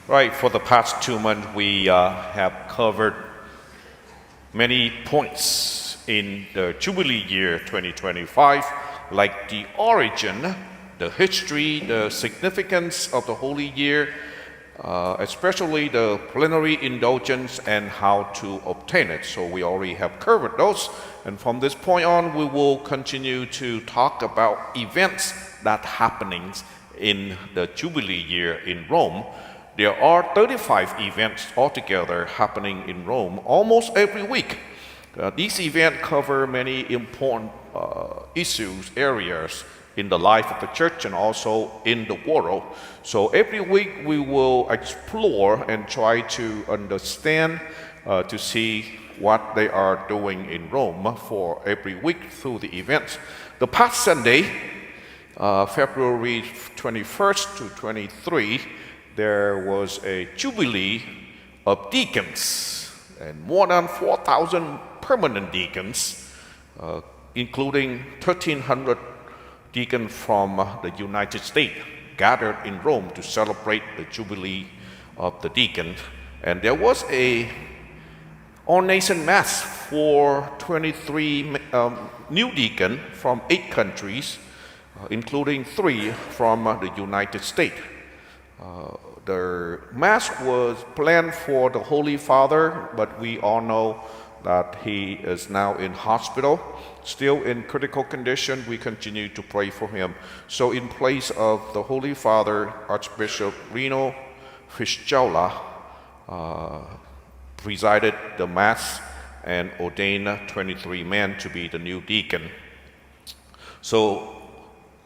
Right, for the past 2 months, we have covered many points in the Jubilee year 2025, like the origin, the history, the significance of the Holy Year, especially the plenary indulgence and how to obtain it. So we already have covered those. And from this point on, we will continue to talk about events that happenings in the Jubilee year in Rome. There are 35 events altogether happening in Rome almost every week. These events cover many important issues, areas in the life of the church and also in the world. So every week we will explore and try to understand, to see what they are doing in Rome for every week through the events. The past Sunday, February 21st to 23, there was a Jubilee of deacons, and more than 4,000 permanent deacons, including 1,300 deacons from the United States, gathered in Rome to celebrate the Jubilee of the deacons. And there was a all-nation mass for 23 new deacons from 8 countries, including 3 from the United States. The Mass was planned for the Holy Father, but we all know that he is now in hospital, still in critical condition. We continue to pray for him. So in place of the Holy Father, Archbishop Reno Fitzgerald presided the Mass and ordained 23 men to be the new deacon. So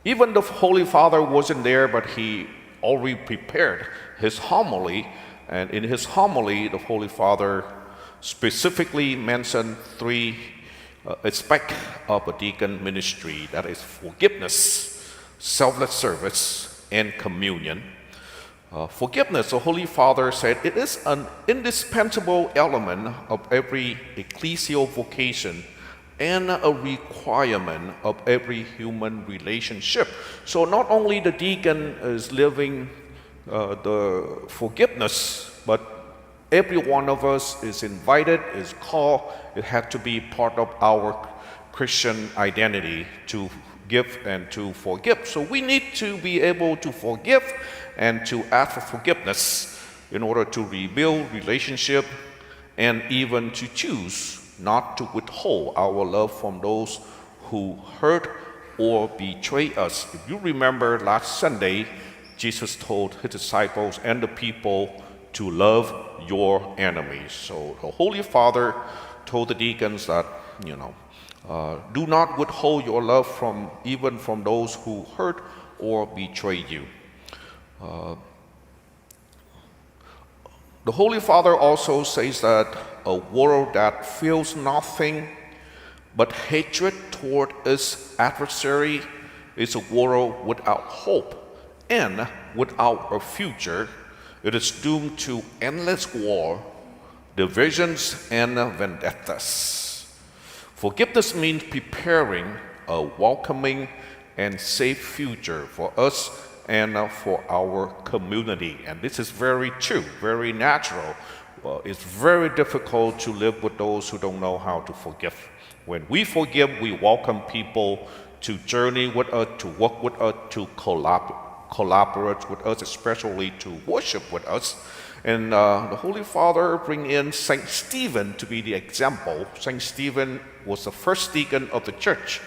even the Holy Father wasn't there, but he already prepared his homily, and in his homily, the Holy Father specifically mentioned 3 aspects of a deacon ministry, that is forgiveness, selfless service, and communion. Forgiveness, the Holy Father said, it is an indispensable element of every ecclesial vocation and a requirement of every human relationship. So not only the deacon is living the forgiveness, but every one of us is invited, is called. It had to be part of our Christian identity to give and to forgive. So we need to be able to forgive and to ask for forgiveness in order to rebuild relationship and even to choose not to withhold our love from those who hurt or betray us. If you remember last Sunday, Jesus told his disciples and the people to love your enemies. So the Holy Father told the deacons that, do not withhold your love even from those who hurt or betray you. The Holy Father also says that a world that feels nothing but hatred toward its adversary is a world without hope and without a future. It is doomed to endless war, divisions, and vendettas. Forgiveness means preparing a welcoming and safe future for us and for our community. And this is very true, very natural. It's very difficult to live with those who don't know how to forgive. When we forgive, we welcome people to journey with us, to work with us, to collaborate with us, especially to worship with us. And the Holy Father bring in Saint Stephen to be the example. Saint Stephen was the first deacon of the church.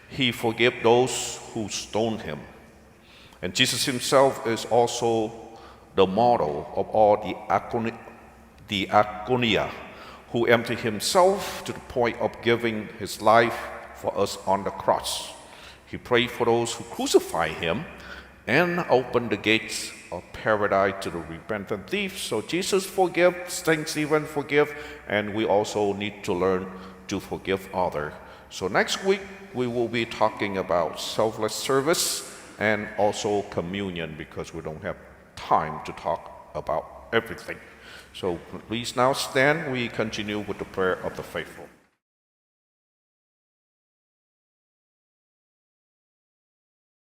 He forgave those who stoned him. And Jesus himself is also the model of all the diaconia, who emptied himself to the point of giving his life for us on the cross. He prayed for those who crucified him and opened the gates of paradise to the repentant thief. So Jesus forgive, Saint Stephen forgive, and we also need to learn to forgive others. So next week we will be talking about selfless service and also communion, because we don't have time to talk about everything. So please now stand. We continue with the prayer of the faithful.